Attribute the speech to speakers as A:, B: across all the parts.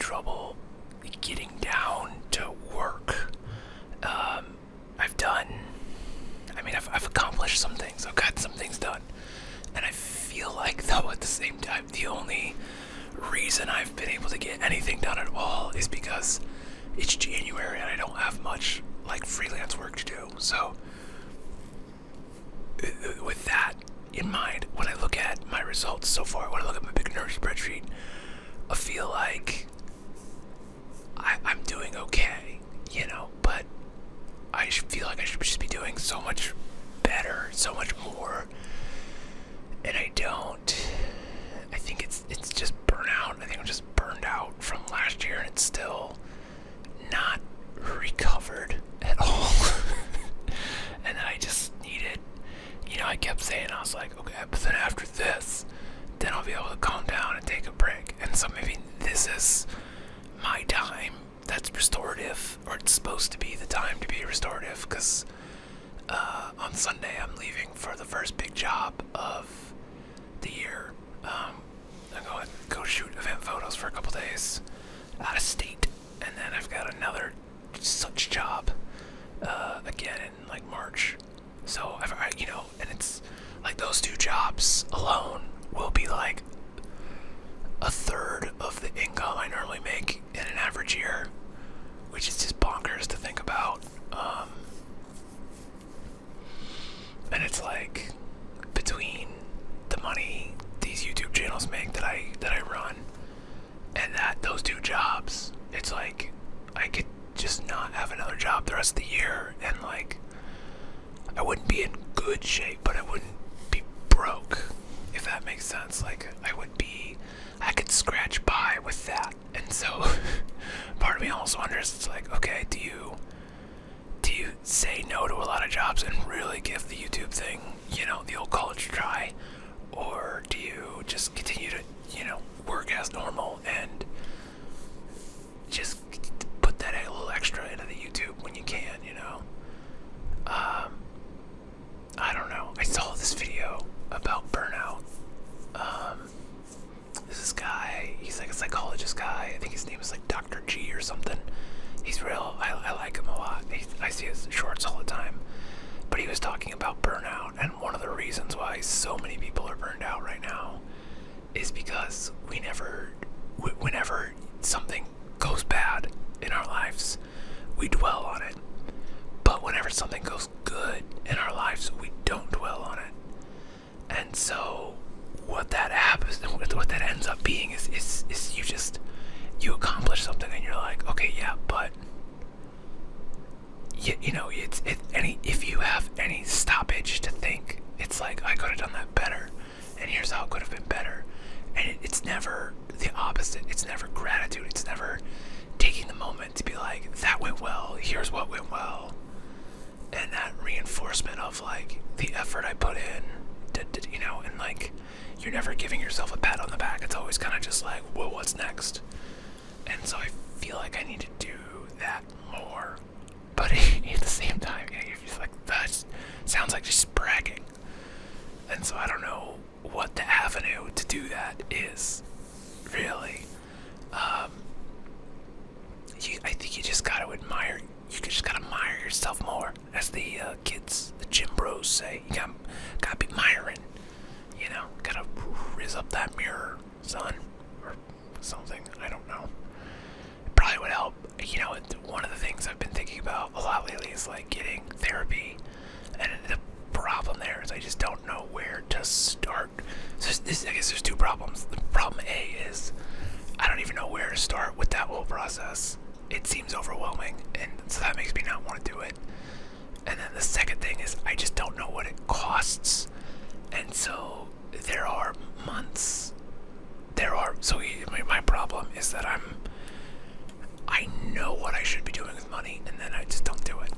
A: trouble getting down to work. I've accomplished some things. I've got some things done. And I feel like, though, at the same time, the only reason I've been able to get anything done at all is because it's January and I don't have much, like, freelance work to do. So, with that in mind, when I look at my results so far, when I look at my big nerd spreadsheet, I feel like I'm doing okay, but I feel like I should just be doing so much better, so much more, and I don't. I think it's just burnout. I think I'm just burned out from last year, and it's still not recovered at all. And then I just needed, I kept saying, I was like, okay, but then after this, then I'll be able to calm down and take a break. And so maybe this is my time that's restorative, or it's supposed to be the time to be restorative, because on Sunday I'm leaving for the first big job of the year. I'm going to go shoot event photos for a couple days out of state, and then I've got another such job again in like March. So and it's like those two jobs alone will be like a third of the income I normally make in an average year, which is just bonkers to think about. And it's like, between the money these YouTube channels make that I run, and those two jobs, it's like I could just not have another job the rest of the year, and like I wouldn't be in good shape, but I wouldn't be broke, if that makes sense. Like I could scratch by with that. And so part of me almost wonders, it's like, okay, do you say no to a lot of jobs and really give the YouTube thing, the old college try? Or do you just continue to, work as normal and just put that a little extra into the YouTube when you can, I don't know. I saw this video about burnout. This guy, he's like a psychologist guy. I think his name is like Dr. G or something. He's real. I like him a lot. I see his shorts all the time. But he was talking about burnout, and one of the reasons why so many people are burned out right now is because whenever something goes bad in our lives, we dwell on it. But whenever something goes good in our lives, we don't dwell on it. And so what that ends up being is you accomplish something and you're like, okay, yeah, but if you have any stoppage to think, it's like, I could have done that better, and here's how it could have been better. And it's never the opposite. It's never gratitude. It's never taking the moment to be like, that went well, here's what went well. And that reinforcement of like the effort I put in, and like, you're never giving yourself a pat on the back. It's always kind of just like, well, what's next? And so I feel like I need to do that more. But at the same time, you're just like, that sounds like just bragging. And so I don't know what the avenue to do that is, really. I think you just gotta admire. You just gotta admire yourself more, as the kids, the gym bros say. You gotta be admiring. Gotta raise up that mirror, son, or something. I don't know. It probably would help. One of the things I've been thinking about a lot lately is like getting therapy, and the problem there is I just don't know where to start. So I guess there's two problems. The problem A is I don't even know where to start with that whole process. It seems overwhelming, and so that makes me not want to do it. And then the second thing is I just don't know what it costs. And so there are months. My problem is that I know what I should be doing with money, and then I just don't do it.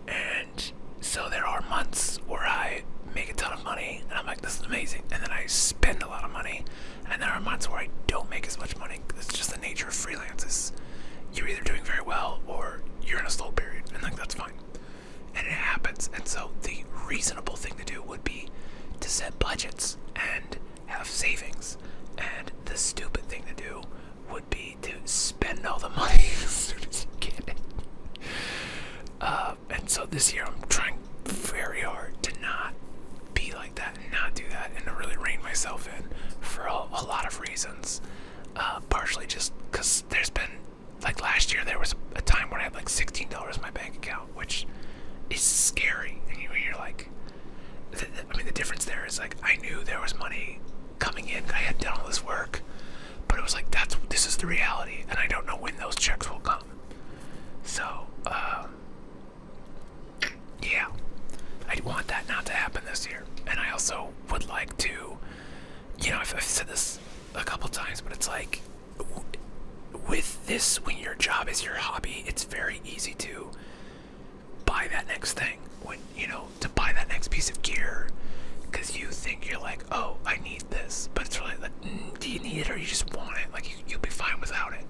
A: And so there are months where I make a ton of money, and I'm like, this is amazing. And then I spend a lot of money, and there are months where I don't make as much money. It's just the nature of freelance. You're either doing very well or you're in a slow period, and like, that's fine. And it happens. And so the reasonable thing to do would be to set budgets and have savings. And the stupid thing to do this year I'm trying very hard to not be like that and not do that and to really rein myself in for a lot of reasons. Partially just because there's been, like last year, there was a time when I had like $16 in my bank account, which is scary. And you're like, the difference there is like I knew there was money coming in. I had done all this work, but it was like this is the reality, and I don't know when those checks will come. So, yeah, I want that not to happen this year, and I also would like to, I've said this a couple times, but it's like with this, when your job is your hobby, it's very easy to buy that next thing, to buy that next piece of gear, because you think you're like, oh, I need this, but it's really like, do you need it or you just want it? Like you'll be fine without it.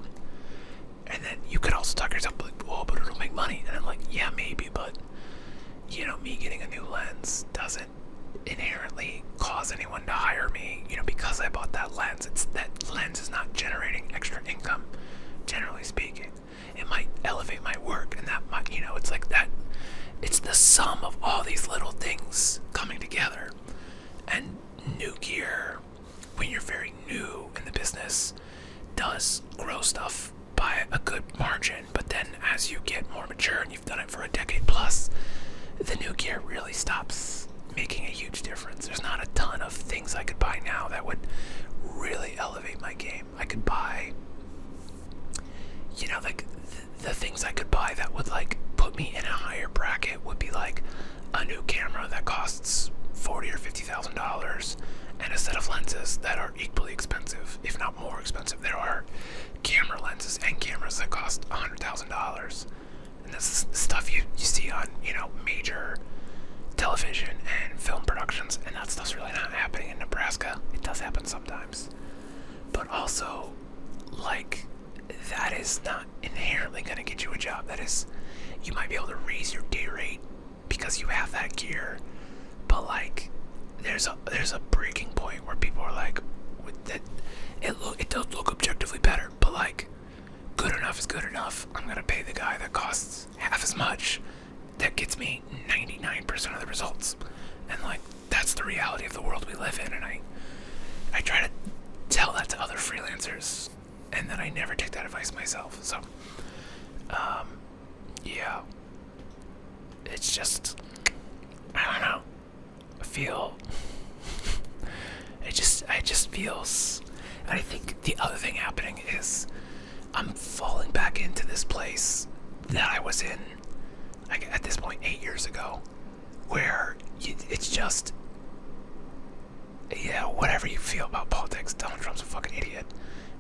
A: And then you could also talk yourself like, oh, but it'll make money. And I'm like, yeah, maybe, but me getting a new lens doesn't inherently cause anyone to hire me, because I bought that lens. That lens is not generating extra income, generally speaking. It might elevate my work, and that might, it's like that. It's the sum of all these little things coming together. And new gear, when you're very new in the business, does grow stuff by a good margin. But then as you get more mature and you've done it for a decade plus, the new gear really stops making a huge difference. There's not a ton of things I could buy now that would really elevate my game. I could buy, like the things I could buy that would like put me in a higher bracket would be like a new camera that costs $40,000 or $50,000 and a set of lenses that are equally expensive, if not more expensive. There are camera lenses and cameras that cost $100,000, and this is stuff you see on major television and film productions, and that stuff's really not happening in Nebraska. It does happen sometimes, but also like that is not inherently going to get you a job. That is, you might be able to raise your day rate because you have that gear, but like there's a breaking point where people are like, that it does look objectively better, but like good enough is good enough. I'm gonna pay the guy that costs half as much that gets me 99% of the results, and like that's the reality of the world we live in. And I try to tell that to other freelancers, and then I never take that advice myself. So yeah, it's just, I don't know, it just feels, and I think the other thing happening is I'm falling back into this place that I was in, like at this point 8 years ago, where it's just, whatever you feel about politics, Donald Trump's a fucking idiot,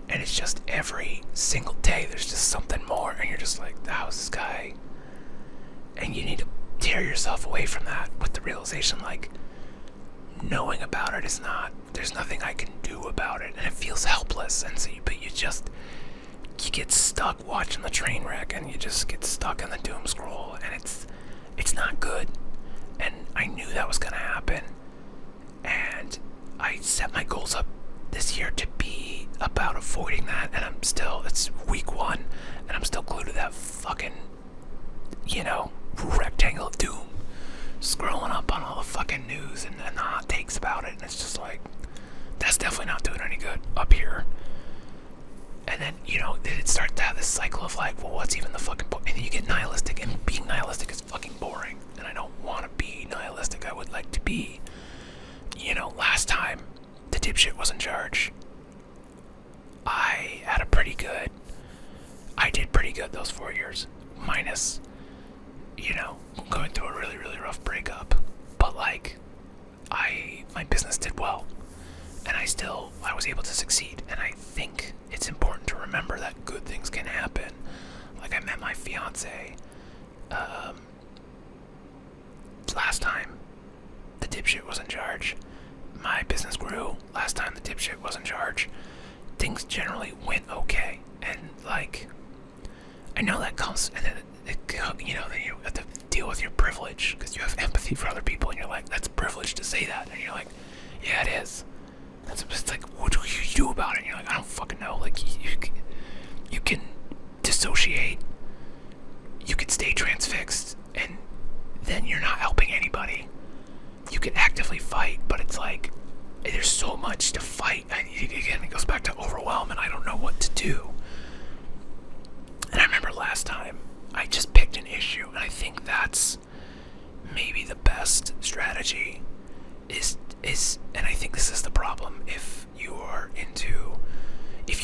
A: and it's just every single day there's just something more, and you're just like, how's this guy? And you need to tear yourself away from that with the realization, like, knowing about it is not, there's nothing I can do about it, and it feels helpless, and so but you get stuck watching the train wreck, and you just get stuck in the doom scroll, and it's not good. And I knew that was gonna happen, and I set my goals up this year to be about avoiding that, and it's week 1, and I'm still glued to that fucking, rectangle of doom, scrolling up on all the fucking news and the hot takes about it, and it's just like, that's definitely not doing any good up here. And then, it starts to have this cycle of like, well, what's even the fucking point? And then you get nihilistic, and being nihilistic is fucking boring, and I don't want to be nihilistic. I would like to be, last time the dipshit was in charge, I did pretty good those 4 years, minus, going through a really, really rough breakup. But like, my business did well, and I was able to succeed. And I think it's important to remember that good things can happen. Like, I met my fiance last time the dipshit was in charge. My business grew last time the dipshit was in charge. Things generally went okay, and like, I know that comes, and then then you have to deal with your privilege because you have empathy for other people, and you're like, that's a privilege to say that, and you're like, yeah, it is. It's like, what do you do about it? And you're like, I don't fucking know. Like, you can dissociate, you can stay transfixed, and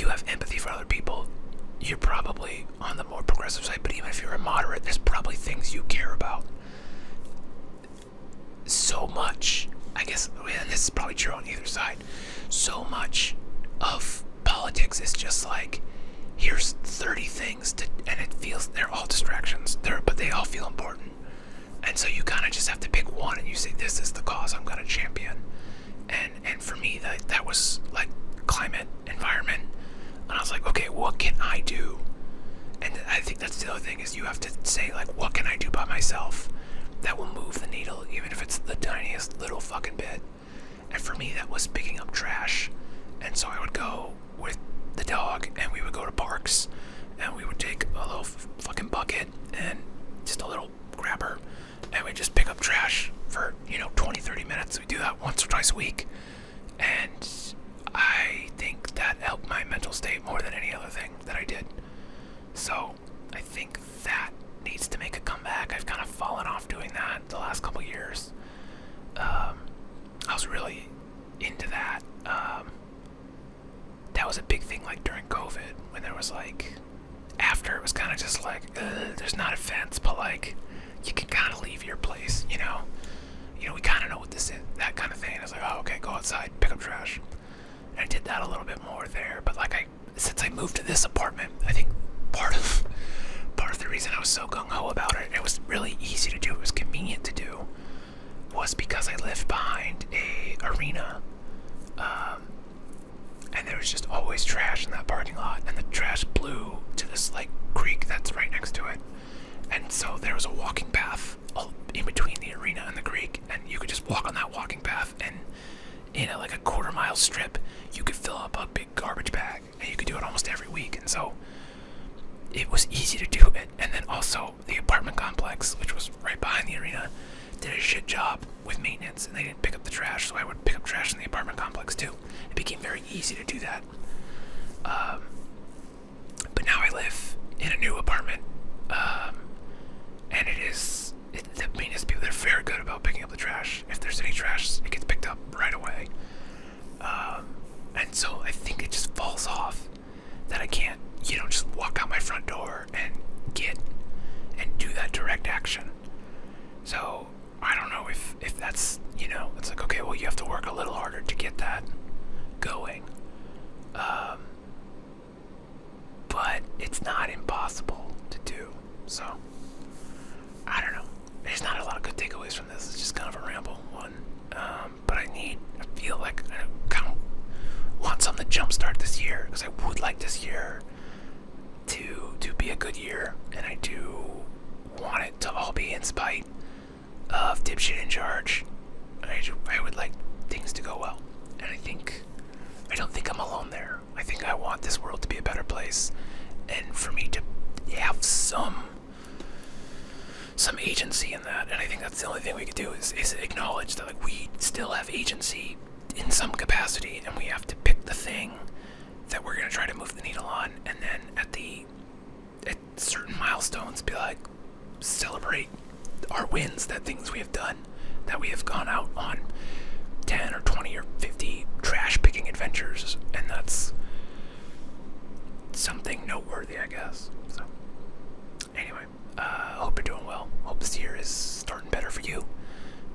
A: you have empathy for other people, you're probably on the more progressive side. But even if you're a moderate, there's probably things you care about so much. I guess, and this is probably true on either side. So much of politics is just like, here's 30 things to, and it feels they're all distractions. But they all feel important. And so you kind of just have to pick one, and you say, this is the cause I'm going to champion. And for me, that was like climate, environment. And I was like, okay, what can I do? And I think that's the other thing, is you have to say, like, what can I do by myself that will move the needle, even if it's the tiniest little fucking bit. And for me, that was picking up trash. And so I would go with the dog, and we would go to parks, and we would take a little fucking bucket and just a little grabber, and we'd just pick up trash for 20-30 minutes. We do that once or twice a week, and I think that helped my mental state more than any other thing that I did. So I think that needs to make a comeback. I've kind of fallen off doing that the last couple years. I was really into that. That was a big thing, like during COVID, when there was like, after it was kind of just like, there's not a fence, but like, you can kind of leave your place, we kind of know what this is, that kind of thing. I was like, oh, okay, go outside, pick up trash. And I did that a little bit more there, but like since I moved to this apartment, I think part of the reason I was so gung-ho about it, it was really easy to do, it was convenient to do, was because I lived behind a arena, and there was just always trash in that parking lot, and the trash blew to this like creek that's right next to it. And so there was a walking path in between the arena and the creek, and you could just walk on that walking path, and in like a quarter-mile strip, you could fill up a big garbage bag, and you could do it almost every week. And so it was easy to do it. And then also the apartment complex, which was right behind the arena, did a shit job with maintenance, and they didn't pick up the trash, so I would pick up trash in the apartment complex too. It became very easy to do that. But now I live in a new apartment, and the maintenance people, they're very good about picking up the trash. If there's any trash, it gets picked up right away. And so I think it just falls off that I can't, just walk out my front door and do that direct action. So I don't know if that's, it's like, okay, well, you have to work a little harder to get that going. But it's not impossible to do. So I don't know. There's not a lot of good takeaways from this. It's just kind of a ramble one. But I feel like I kind of want something to jumpstart this year, because I would like this year to be a good year, and I do want it to all be in spite of dipshit in charge. I would like things to go well, and I don't think I'm alone there. I think I want this world to be a better place, and for me to have some agency in that. And I think that's the only thing we could do is acknowledge that, like, we still have agency in some capacity, and we have to pick the thing that we're going to try to move the needle on, and then at certain milestones be like, celebrate our wins, that things we have done, that we have gone out on 10 or 20 or 50 trash picking adventures, and that's something noteworthy, I guess. So anyway, hope you're doing well. Hope this year is starting better for you,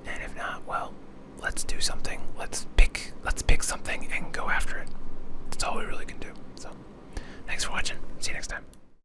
A: and if not, well, let's do something. Let's pick something and go after it. That's all we really can do. So thanks for watching. See you next time.